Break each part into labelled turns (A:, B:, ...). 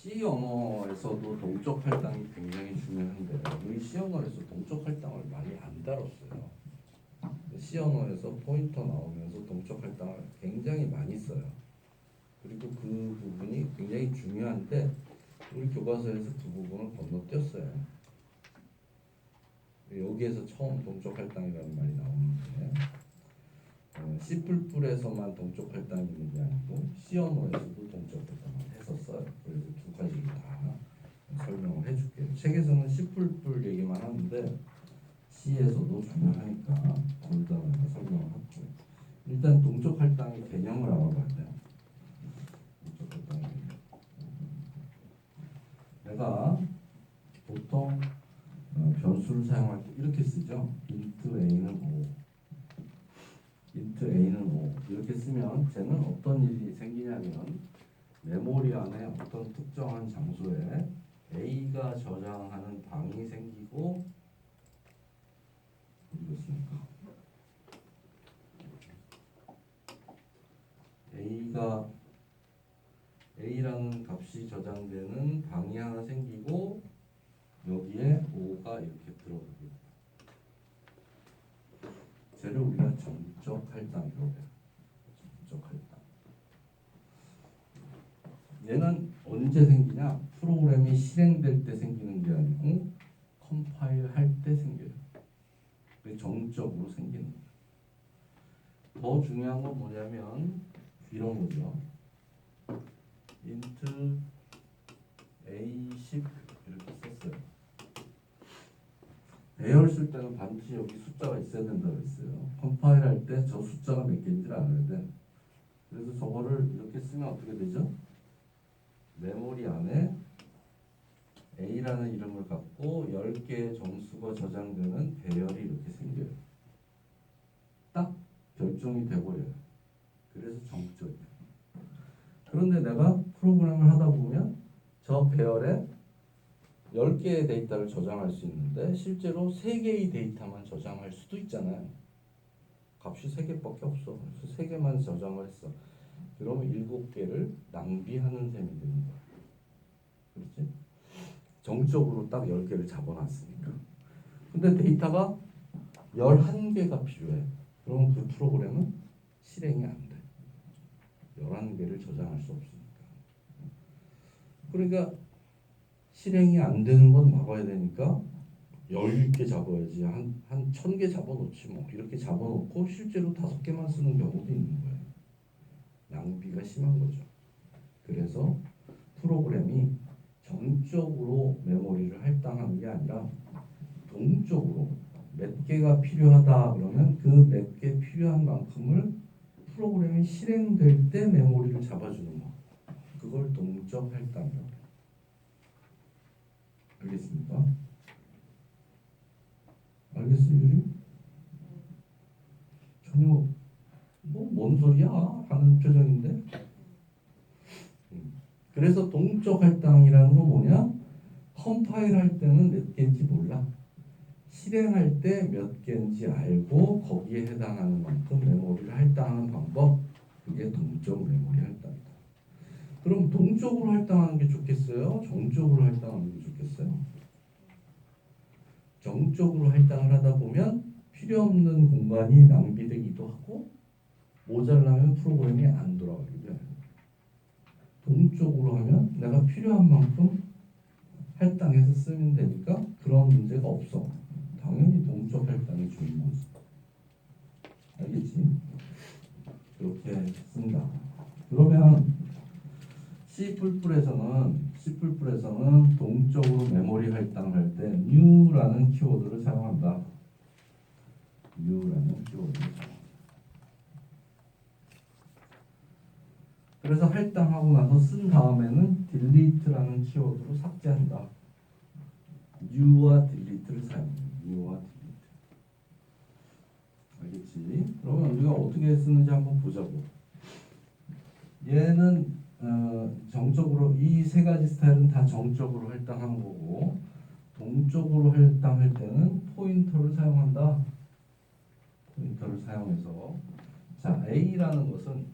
A: C 언어에서도 동적 할당이 굉장히 중요한데 우리 C 언어에서 동적 할당을 많이 안 다뤘어요. C 언어에서 포인터 나오면서 동적 할당을 굉장히 많이 써요. 그리고 그 부분이 굉장히 중요한데 우리 교과서에서 그 부분을 건너뛰었어요. 여기에서 처음 동적 할당이라는 말이 나오는데 C++에서만 동적 할당이 있는 게 아니고 C 언어에서도 동적 할당을 했었어요. 그래서 두 가지를 다 설명을 해줄게요. 책에서는 C++ 얘기만 하는데 C에서도 중요하니까 둘 다 설명을 할게요. 일단 동적 할당의 개념을 알아봐야 돼요. 동적 할당의 개념. 내가 보통 변수를 사용할 때 이렇게 쓰죠. int a는 5, int a는 5 이렇게 쓰면 쟤는 어떤 일이 생기냐면 메모리 안에 어떤 특정한 장소에 a가 저장하는 방이 생기고 어디 있습니까? a라는 값이 저장되는 방이 하나 생기고 여기에 5가 이렇게 들어가게 돼요. 쟤를 우리가 정적 할당이라고 해요. 정적 할당. 얘는 언제 생기냐? 프로그램이 실행될 때 생기는 게 아니고 컴파일 할 때 생겨요. 정적으로 생기는 거예요. 더 중요한 건 뭐냐면 이런 거죠. int a10 이렇게 썼어요. 배열 쓸 때는 반드시 여기 숫자가 있어야 된다고 했어요. 컴파일 할 때 저 숫자가 몇 개인지를 알아야 돼. 그래서 저거를 이렇게 쓰면 어떻게 되죠? 메모리 안에 A라는 이름을 갖고 10개의 정수가 저장되는 배열이 이렇게 생겨요. 딱 결정이 돼버려요. 그래서 정적이에요. 그런데 내가 프로그램을 하다 보면 저 배열에 10개의 데이터를 저장할 수 있는데 실제로 3개의 데이터만 저장할 수도 있잖아요. 값이 3개밖에 없어. 그래서 3개만 저장을 했어. 그러면 7개를 낭비하는 셈이 되는 거야. 그렇지? 정적으로 딱 10개를 잡아놨으니까. 근데 데이터가 11개가 필요해. 그럼 그 프로그램은 실행이 안 돼. 11개를 저장할 수 없으니까. 그러니까 실행이 안 되는 건 막아야 되니까 여유 있게 잡아야지. 한 1000개 잡아놓지 뭐. 이렇게 잡아놓고 실제로 5개만 쓰는 경우도 있는 거예요. 낭비가 심한 거죠. 그래서 프로그램이 정적으로 메모리를 할당하는 게 아니라 동적으로 몇 개가 필요하다 그러면 그 몇 개 필요한 만큼을 프로그램이 실행될 때 메모리를 잡아주는 거. 그걸 동적 할당이라고 해요. 알겠습니까? 알겠어요, 유리? 전혀 뭔 소리야? 하는 표정인데. 그래서 동적 할당이라는 건 뭐냐? 컴파일 할 때는 몇 개인지 몰라. 실행할 때 몇 개인지 알고 거기에 해당하는 만큼 메모리를 할당하는 방법. 그게 동적 메모리 할당이다. 그럼 동적으로 할당하는 게 좋겠어요? 정적으로 할당하는 게 좋겠어요? 정적으로 할당을 하다 보면 필요 없는 공간이 낭비되기도 하고 모자라면 프로그램이 안 돌아가기도 해요. 동적으로 하면 내가 필요한 만큼 할당해서 쓰면 되니까 그런 문제가 없어. 당연히 동적 할당이 주인공이지. 알겠지? 그렇게 쓴다. 그러면 C++에서는 동적으로 메모리 할당을 할 때 new라는 키워드를 사용한다. new라는 키워드를 사용한다. 그래서 할당하고 나서 쓴 다음에는 delete라는 키워드로 삭제한다. new와 delete를 사용해요. new와 delete. 알겠지? 그러면 우리가 어떻게 쓰는지 한번 보자고. 얘는 정적으로 이 세 가지 스타일은 다 정적으로 할당하는 거고 동적으로 할당할 때는 포인터를 사용한다. 포인터를 사용해서 자 A라는 것은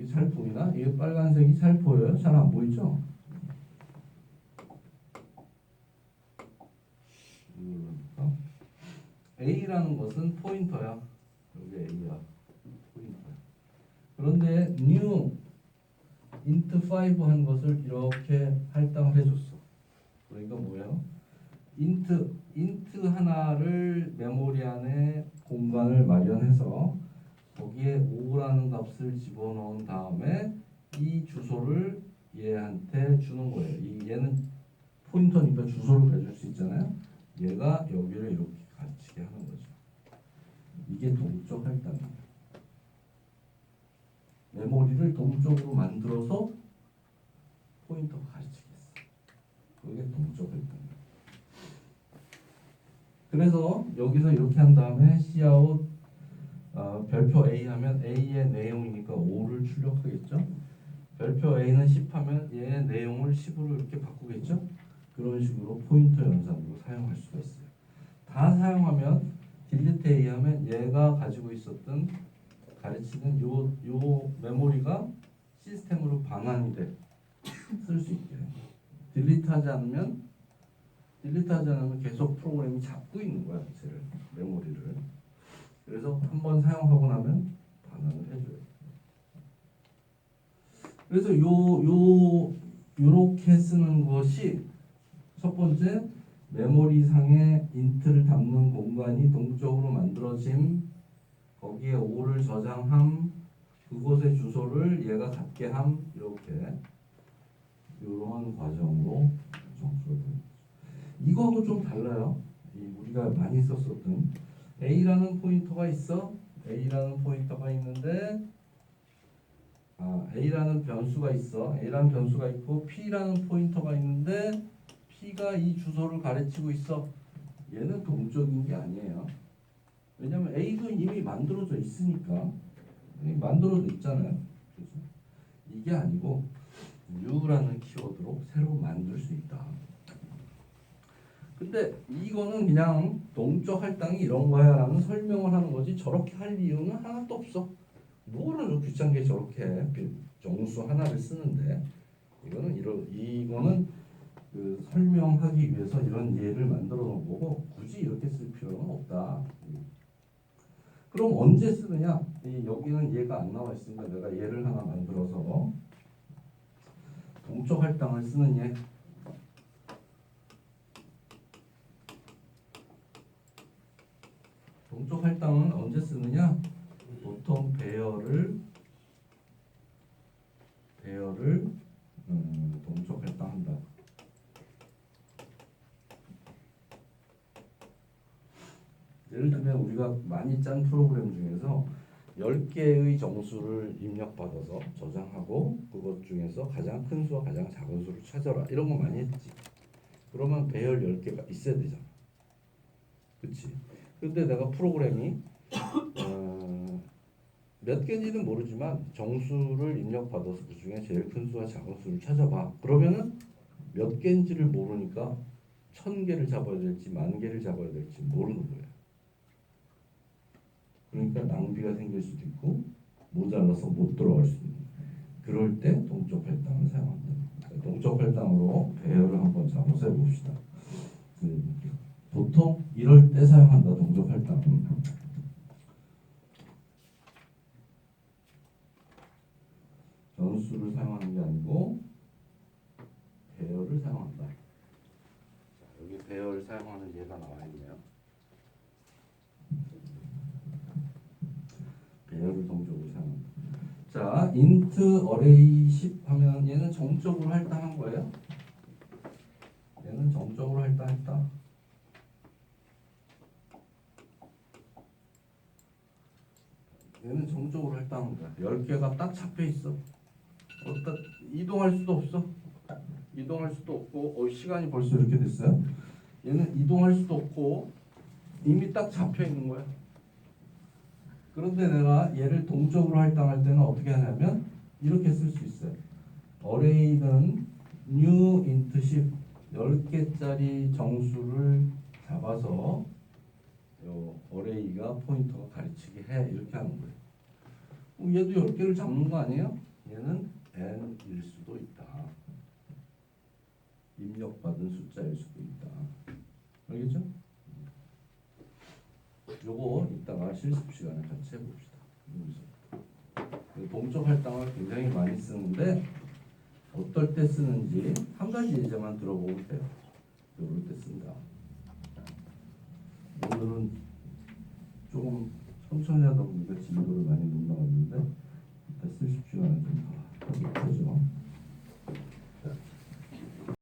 A: 이게 잘 보이나? 이게 빨간색이 잘 보여요? 잘 안 보이죠? A라는 것은 포인터야. 여기 A야. 포인터야. 그런데 new int 5 한 것을 이렇게 할당을 해줬어. 그러니까 뭐예요? int 하나를 메모리 안에 공간을 마련해서 거기에 5라는 값을 집어넣은 다음에 이 주소를 얘한테 주는 거예요. 얘는 포인터니까 주소를 가질 수 있잖아요. 얘가 여기를 이렇게 가르치게 하는 거죠. 이게 동적 할당이에요. 메모리를 동적으로 만들어서 포인터가 가르치겠어. 그게 동적 할당이에요. 그래서 여기서 이렇게 한 다음에 cout 별표 A 하면 A의 내용이니까 5를 출력하겠죠. 별표 A는 10 하면 얘의 내용을 10으로 이렇게 바꾸겠죠. 그런 식으로 포인터 연산으로 사용할 수가 있어요. 다 사용하면 delete A 하면 얘가 가지고 있었던 가르치는 요 메모리가 시스템으로 반환이 돼. 쓸 수 있게. delete 하지 않으면 계속 프로그램이 잡고 있는 거야. 쟤를, 메모리를. 그래서 한번 사용하고 나면 반환을 해줘요. 그래서 요렇게 쓰는 것이 첫 번째, 메모리상에 인트를 담는 공간이 동적으로 만들어짐, 거기에 5를 저장함, 그곳의 주소를 얘가 갖게 함, 이렇게 이런 과정으로 정수를 보는 거죠. 이거하고 좀 달라요. 우리가 많이 썼었던 A라는 포인터가 있어. A라는 포인터가 있는데 A라는 변수가 있어. A라는 변수가 있고 P라는 포인터가 있는데 P가 이 주소를 가르치고 있어. 얘는 동적인 게 아니에요. 왜냐면 A도 이미 만들어져 있으니까. 만들어져 있잖아요. 그래서 이게 아니고 new라는 키워드로 새로 만들 수 있다. 근데 이거는 그냥 동적 할당이 이런 거야 라는 설명을 하는 거지 저렇게 할 이유는 하나도 없어. 뭐라는 귀찮게 저렇게 정수 하나를 쓰는데 이거는 그 설명하기 위해서 이런 예를 만들어 놓은 거고 굳이 이렇게 쓸 필요는 없다. 그럼 언제 쓰느냐? 여기는 얘가 안 나와 있으니까 내가 예를 하나 만들어서 동적 할당을 쓰는 예. 동적 할당은 언제 쓰느냐? 보통 배열을 동적 할당한다. 예를 들면 우리가 많이 짠 프로그램 중에서 10개의 정수를 입력받아서 저장하고 그것 중에서 가장 큰 수와 가장 작은 수를 찾아라 이런 거 많이 했지. 그러면 배열 10개가 있어야 되잖아. 그치? 근데 내가 프로그램이 몇 개인지는 모르지만 정수를 입력받아서 그 중에 제일 큰 수와 작은 수를 찾아봐. 그러면은 몇 개인지를 모르니까 1000개를 잡아야 될지 10,000개를 잡아야 될지 모르는 거예요. 그러니까 낭비가 생길 수도 있고 모자라서 못 들어갈 수도 있는. 그럴 때 동적 할당을 사용한다. 동적 할당으로 배열을 한번 잡아서 해봅시다. 보통 이럴 때 사용한다. 동적 할당은 변수를 사용하는 게 아니고 배열을 사용한다. 자, 여기 배열 사용하는 예가 나와 있네요. 배열을 동적으로 사용한다. 자, int array 10 하면 얘는 정적으로 할당한 거예요. 얘는 정적으로 할당했다. 얘는 정적으로 할당한 거야. 10개가 딱 잡혀 있어. 어디다 이동할 수도 없어. 이동할 수도 없고 시간이 벌써 이렇게 됐어요. 얘는 이동할 수도 없고 이미 딱 잡혀 있는 거야. 그런데 내가 얘를 동적으로 할당할 때는 어떻게 하냐면 이렇게 쓸 수 있어요. array는 new int 10 10개짜리 정수를 잡아서 요 array가 포인터가 가르치게 해 이렇게 하는 거예요. 얘도 10개를 잡는 거 아니에요? 얘는 n일 수도 있다. 입력받은 숫자일 수도 있다. 알겠죠? 요거 이따가 실습 시간에 같이 해봅시다. 동적 할당을 굉장히 많이 쓰는데 어떨 때 쓰는지 한 가지 예제만 들어보면 돼요. 요럴 때 쓴다. 오늘은 조금 천천히 하다 보니까 진도를 많이 못 나갔는데 이따 실습 시간에 좀 더 하도록 하죠.